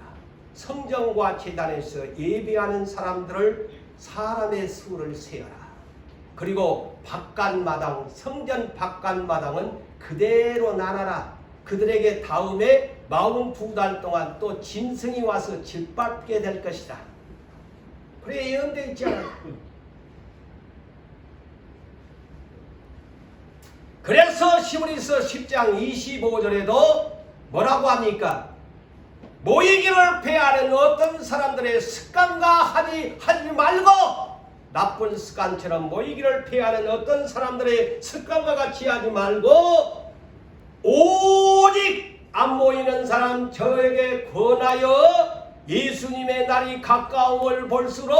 성전과 제단에서 예배하는 사람들을, 사람의 수를 세어라. 그리고 바깥마당, 성전 바깥마당은 그대로 나눠라. 그들에게 다음에 42달 동안 또 짐승이 와서 짓밟게 될 것이다. 그래 예언되어 있지 않아요? 그래서 히브리서 10장 25절에도 뭐라고 합니까? 모이기를 패하는 어떤 사람들의 습관과 하지 말고, 나쁜 습관처럼 모이기를 패하는 어떤 사람들의 습관과 같이 하지 말고, 오직 안 모이는 사람 저에게 권하여 예수님의 날이 가까움을 볼수록,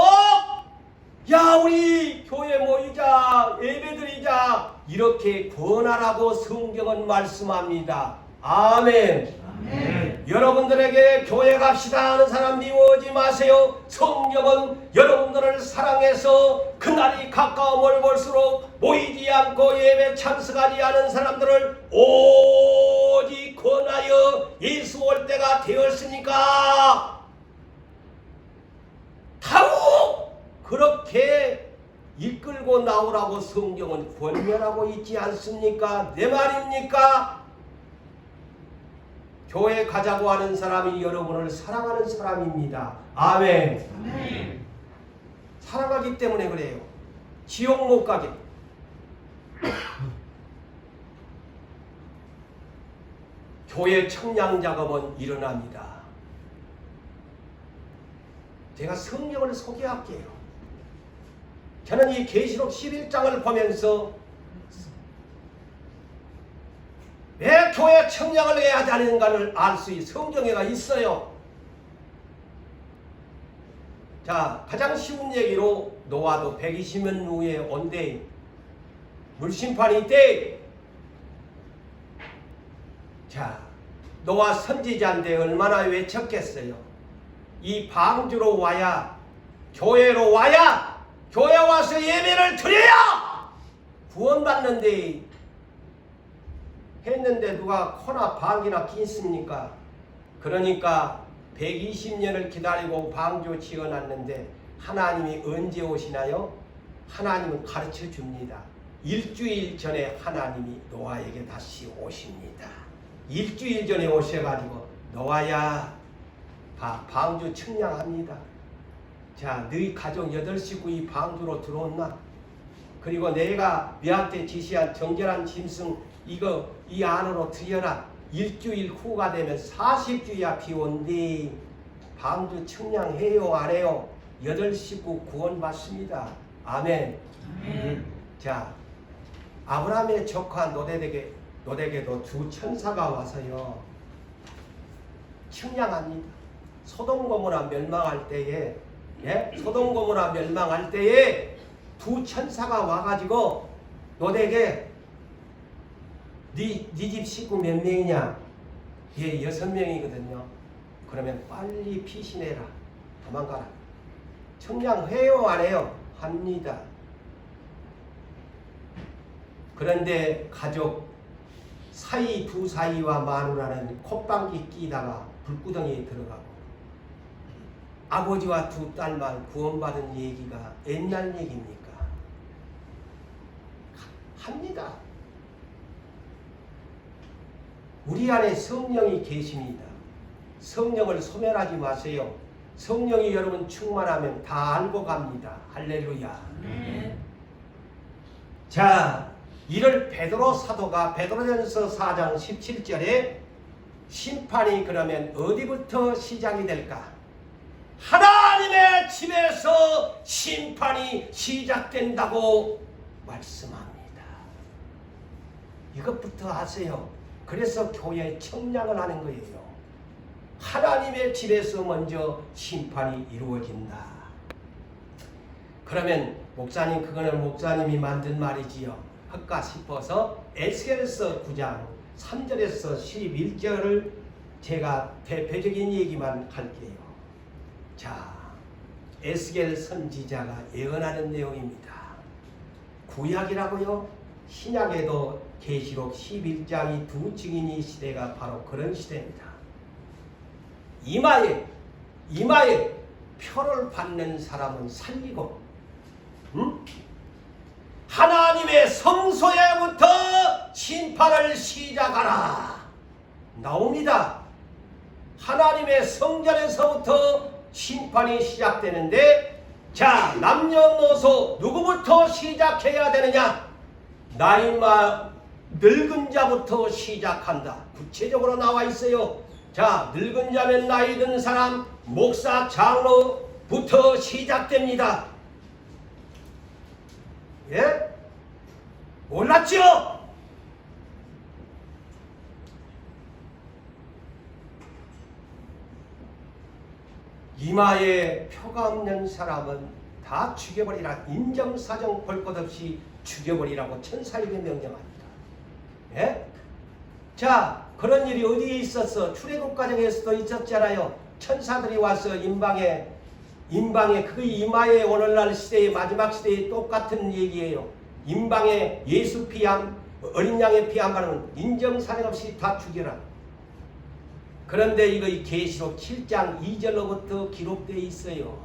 야 우리 교회 모이자, 예배드리자, 이렇게 권하라고 성경은 말씀합니다. 아멘. 아멘. 여러분들에게 교회 갑시다 하는 사람 미워하지 마세요. 성령은 여러분들을 사랑해서 그날이 가까움을 볼수록 모이지 않고 예배 참석하지 않은 사람들을 오직 권하여 예수 올 때가 되었으니까 더욱 그렇게 이끌고 나오라고 성경은 권면하고 있지 않습니까? 내 말입니까? 교회 가자고 하는 사람이 여러분을 사랑하는 사람입니다. 아멘. 아멘. 사랑하기 때문에 그래요. 지옥 못 가게. 교회 청량 작업은 일어납니다. 제가 성경을 소개할게요. 저는 이 계시록 11장을 보면서 왜 교회 청량을 해야 하는가를 알 수 있어요. 성경에가 있어요. 자, 가장 쉬운 얘기로 노아도 120년 후에 온대. 물심판이 있대. 자, 노아 선지자인데 얼마나 외쳤겠어요. 이 방주로 와야, 교회로 와야, 교회 와서 예배를 드려야 구원받는데 했는데 누가 코나 방귀나 끼습니까? 그러니까 120년을 기다리고 방주 지어놨는데 하나님이 언제 오시나요? 하나님은 가르쳐 줍니다. 일주일 전에 하나님이 노아에게 다시 오십니다. 일주일 전에 오셔가지고 노아야 방주 청량합니다. 자, 너희 가족 8식구 이 방주로 들어온나? 그리고 내가 너한테 지시한 정결한 짐승 이거 이 안으로 들여라. 일주일 후가 되면 40주야 비온디 방주 청량해요 안 해요? 8식구 구원받습니다. 아멘. 아멘. 자, 아브라함의 조카 노덱에도 두 천사가 와서요 청량합니다. 소돔 고모라 멸망할 때에 소돔 고모라 멸망할 때에 두 천사가 와가지고 노덱에 네 집 식구 몇 명이냐? 예, 6명이거든요. 그러면 빨리 피신해라. 도망가라. 청량해요 안 해요? 합니다. 그런데 가족 사이 두 사이와 마누라는 콧방귀 끼다가 불구덩이에 들어가고 아버지와 두 딸만 구원받은 얘기가 옛날 얘기입니까? 합니다. 우리 안에 성령이 계십니다. 성령을 소멸하지 마세요. 성령이 여러분 충만하면 다 알고 갑니다. 할렐루야. 자, 이를 베드로 사도가 베드로전서 4장 17절에 심판이 그러면 어디부터 시작이 될까? 하나님의 집에서 심판이 시작된다고 말씀합니다. 이것부터 아세요. 그래서 교회 청량을 하는 거예요. 하나님의 집에서 먼저 심판이 이루어진다. 그러면 목사님 그거는 목사님이 만든 말이지요. 할까 싶어서 에스겔서 9장 3절에서 11절을 제가 대표적인 얘기만 할게요. 자, 에스겔 선지자가 예언하는 내용입니다. 구약이라고요? 신약에도 계시록 11장이 두 증인이 시대가 바로 그런 시대입니다. 이마에 표를 받는 사람은 살리고 하나님의 성소에부터 심판을 시작하라 나옵니다. 하나님의 성전에서부터 심판이 시작되는데 자, 남녀노소 누구부터 시작해야 되느냐? 늙은 자부터 시작한다. 구체적으로 나와 있어요. 자, 늙은 자면 나이 든 사람, 목사, 장로부터 시작됩니다. 예? 몰랐죠? 이마에 표가 없는 사람은 다 죽여버리라. 인정사정 볼 것 없이 죽여버리라고 천사에게 명령합니다. 예? 자, 그런 일이 어디에 있었어? 출애굽 과정에서도 있었잖아요. 천사들이 와서 임방에 그 이마에 오늘날 시대의 마지막 시대의 똑같은 얘기예요. 임방에 예수 피함, 어린 양의 피함 바르면 인정사정 없이 다 죽여라. 그런데 이거 계시록 7장 2절로부터 기록되어 있어요.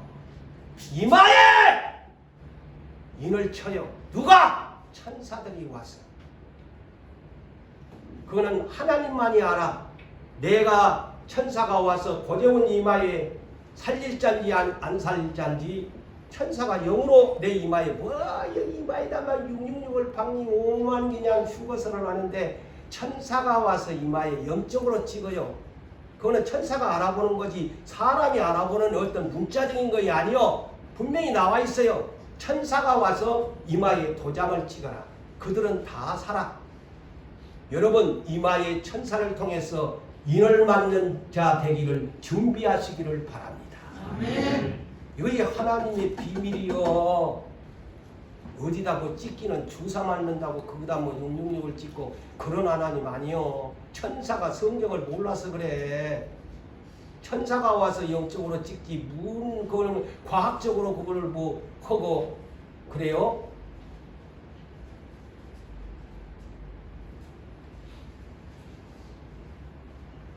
이마에 인을 쳐요. 누가? 천사들이 와서. 그거는 하나님만이 알아. 내가 천사가 와서 고재훈 이마에 살릴 잔지 안 살릴 잔지 천사가 영으로 내 이마에 여기 이마에다가 666을 박니 5만 그냥 휴거선을 하는데 천사가 와서 이마에 영적으로 찍어요. 그거는 천사가 알아보는 거지 사람이 알아보는 어떤 문자적인 것이 아니요. 분명히 나와 있어요. 천사가 와서 이마에 도장을 찍어라. 그들은 다 살아. 여러분 이마에 천사를 통해서 인을 맞는 자 되기를 준비하시기를 바랍니다. 아멘. 이거 하나님의 비밀이요. 어디다 뭐 찍기는 주사 맞는다고 거기다 뭐 666을 찍고 그런 하나님 아니요. 천사가 성경을 몰라서 그래. 천사가 와서 영적으로 찍지 무슨 그걸 과학적으로 그걸 뭐 하고 그래요?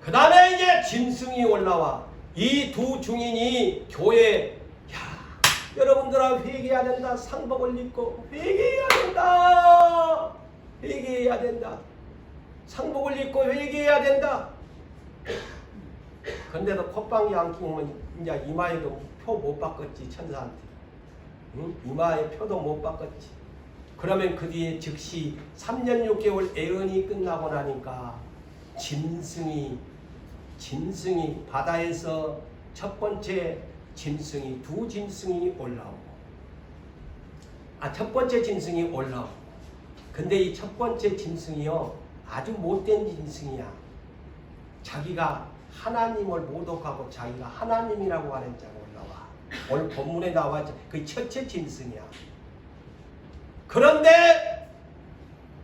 그 다음에 이제 짐승이 올라와. 이 두 중인이 교회 여러분들아 회개해야 된다. 상복을 입고 회개해야 된다. 회개해야 된다. 상복을 입고 회개해야 된다. 근데도 콧방귀 안 끼우면 이제 이마에도 표 못 바꿨지 천사한테. 응? 이마에 표도 못 바꿨지. 그러면 그 뒤에 즉시 3년 6개월 애언이 끝나고 나니까 짐승이 바다에서 첫 번째 짐승이 두 짐승이 올라오고 첫 번째 짐승이 올라오고 근데 이 첫 번째 짐승이요 아주 못된 짐승이야. 자기가 하나님을 모독하고 자기가 하나님이라고 하는 자가 올라와. 오늘 본문에 나왔죠. 그 첫째 짐승이야. 그런데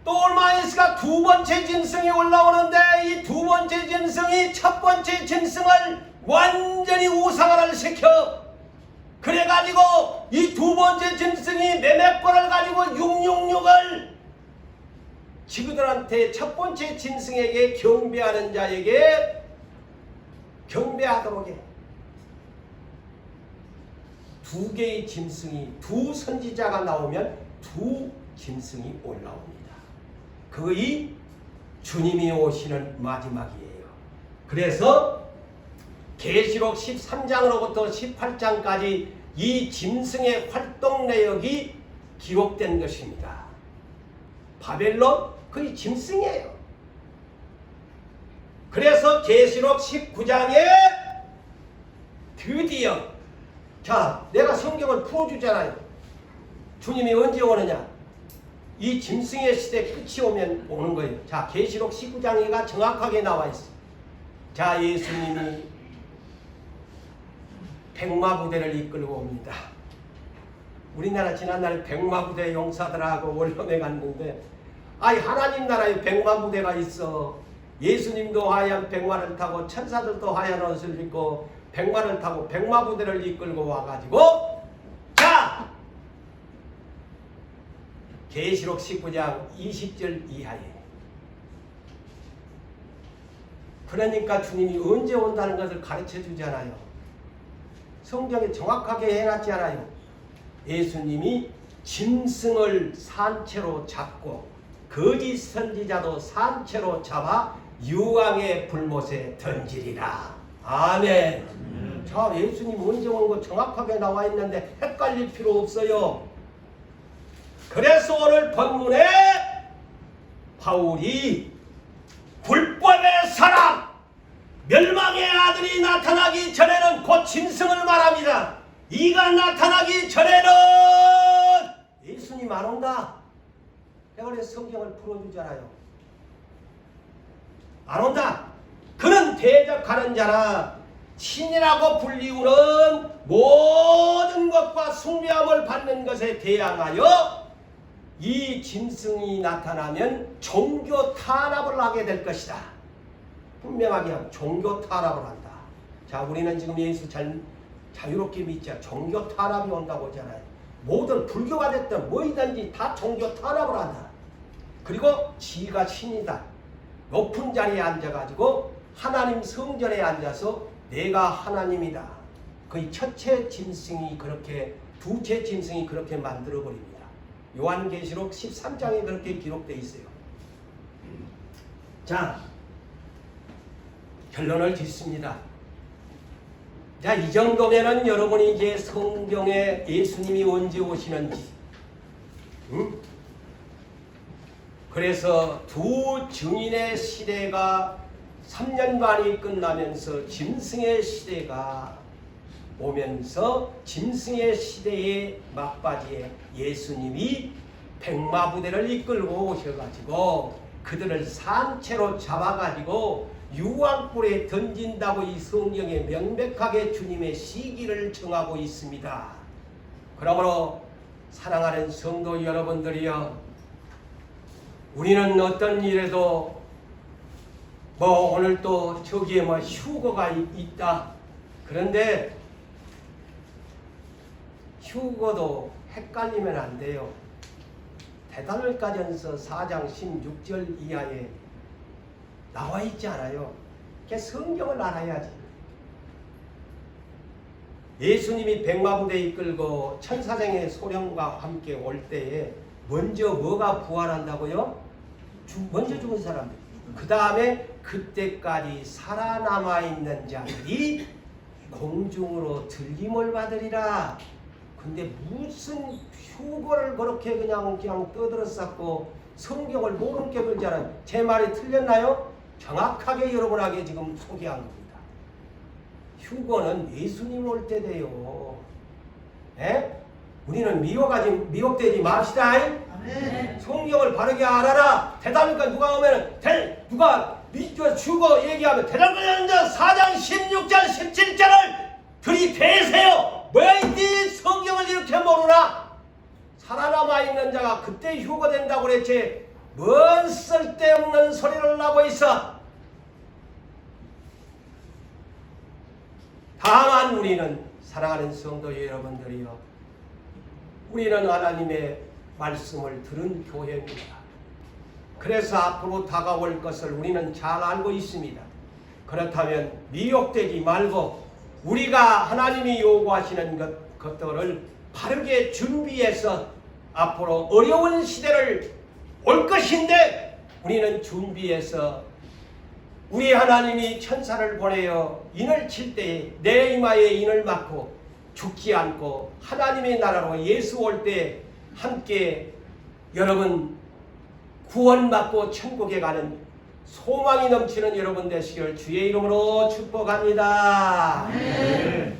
또 얼마 있을까 두 번째 짐승이 올라오는데 이 두 번째 짐승이 첫 번째 짐승을 완전히 우상화를 시켜. 그래가지고 이 두 번째 짐승이 매매권을 가지고 666을 지구들한테 첫 번째 짐승에게 경배하는 자에게 경배하도록 해. 두 개의 짐승이 두 선지자가 나오면 두 짐승이 올라옵니다. 그의 주님이 오시는 마지막이에요. 그래서 계시록 13장으로부터 18장까지 이 짐승의 활동 내역이 기록된 것입니다. 바벨론 그의 짐승이에요. 그래서 계시록 19장에 드디어 내가 성경을 풀어주잖아요. 주님이 언제 오느냐? 이 짐승의 시대 끝이 오면 오는 거예요. 계시록 19장에가 정확하게 나와 있어요. 예수님이 백마부대를 이끌고 옵니다. 우리나라 지난날에 백마부대 용사들하고 원룸에 갔는데 하나님 나라에 백마부대가 있어. 예수님도 하얀 백마를 타고 천사들도 하얀 옷을 입고 백마를 타고 백마부대를 이끌고 와가지고 계시록 19장 20절 이하에 그러니까 주님이 언제 온다는 것을 가르쳐 주잖아요. 성경에 정확하게 해놨잖아요. 예수님이 짐승을 산채로 잡고 거짓 선지자도 산채로 잡아 유황의 불못에 던지리라. 아멘. 예수님 언제 온 거 정확하게 나와 있는데 헷갈릴 필요 없어요. 그래서 오늘 본문에 바울이 불법의 사람 멸망의 아들이 나타나기 전에는 곧 짐승을 말합니다. 이가 나타나기 전에는 예수님 안 온다. 그래서 성경을 풀어주잖아요. 안 온다. 그는 대적하는 자나 신이라고 불리우는 모든 것과 숭배함을 받는 것에 대항하여 이 짐승이 나타나면 종교 탄압을 하게 될 것이다. 분명하게 종교 탄압을 한다. 자, 우리는 지금 예수 자유롭게 믿자. 종교 탄압이 온다고 하잖아요. 모든 불교가 됐든 뭐이든지 다 종교 탄압을 한다. 그리고 지가 신이다. 높은 자리에 앉아가지고 하나님 성전에 앉아서 내가 하나님이다. 거의 첫째 짐승이 그렇게, 두째 짐승이 그렇게 만들어버립니다. 요한계시록 13장에 그렇게 기록되어 있어요. 자, 결론을 짓습니다. 자, 이 정도면은 여러분이 이제 성경에 예수님이 언제 오시는지, 그래서 두 증인의 시대가 3년 반이 끝나면서 짐승의 시대가 오면서 짐승의 시대의 막바지에 예수님이 백마부대를 이끌고 오셔가지고 그들을 산채로 잡아가지고 유황불에 던진다고 이 성경에 명백하게 주님의 시기를 정하고 있습니다. 그러므로 사랑하는 성도 여러분들이여, 우리는 어떤 일에도 뭐 오늘 또 저기에 뭐 휴거가 있다. 그런데 휴거도 헷갈리면 안 돼요. 데살로니가전서 4장 16절 이하에 나와 있지 않아요. 성경을 알아야지. 예수님이 백마부대 이끌고 천사장의 소령과 함께 올 때에 먼저 뭐가 부활한다고요? 먼저 죽은 사람들. 그 다음에 그때까지 살아남아 있는 자들이 공중으로 들림을 받으리라. 근데 무슨 휴거를 그렇게 그냥 떠들어 쌓고 성경을 모르는 게 그러잖아요. 제 말이 틀렸나요? 정확하게 여러분에게 지금 소개한 겁니다. 휴거는 예수님 올 때 돼요. 에? 우리는 미혹되지 맙시다. 네. 성경을 바르게 알아라. 대답하니까 누가 오면은 누가 휴거 얘기하면 대답하는자 4장 16절 17절을 들이대세요. 뭐야 이 성경을 이렇게 모르나? 살아남아 있는 자가 그때 휴거된다고 그랬지. 뭔 쓸데없는 소리를 하고 있어. 다만 우리는 사랑하는 성도 여러분들이요, 우리는 하나님의 말씀을 들은 교회입니다. 그래서 앞으로 다가올 것을 우리는 잘 알고 있습니다. 그렇다면 미혹되지 말고 우리가 하나님이 요구하시는 것들을 바르게 준비해서 앞으로 어려운 시대를 올 것인데 우리는 준비해서 우리 하나님이 천사를 보내어 인을 칠 때에 내 이마에 인을 맞고 죽지 않고 하나님의 나라로 예수 올 때 함께 여러분 구원받고 천국에 가는 소망이 넘치는 여러분 되시길 주의 이름으로 축복합니다. 네.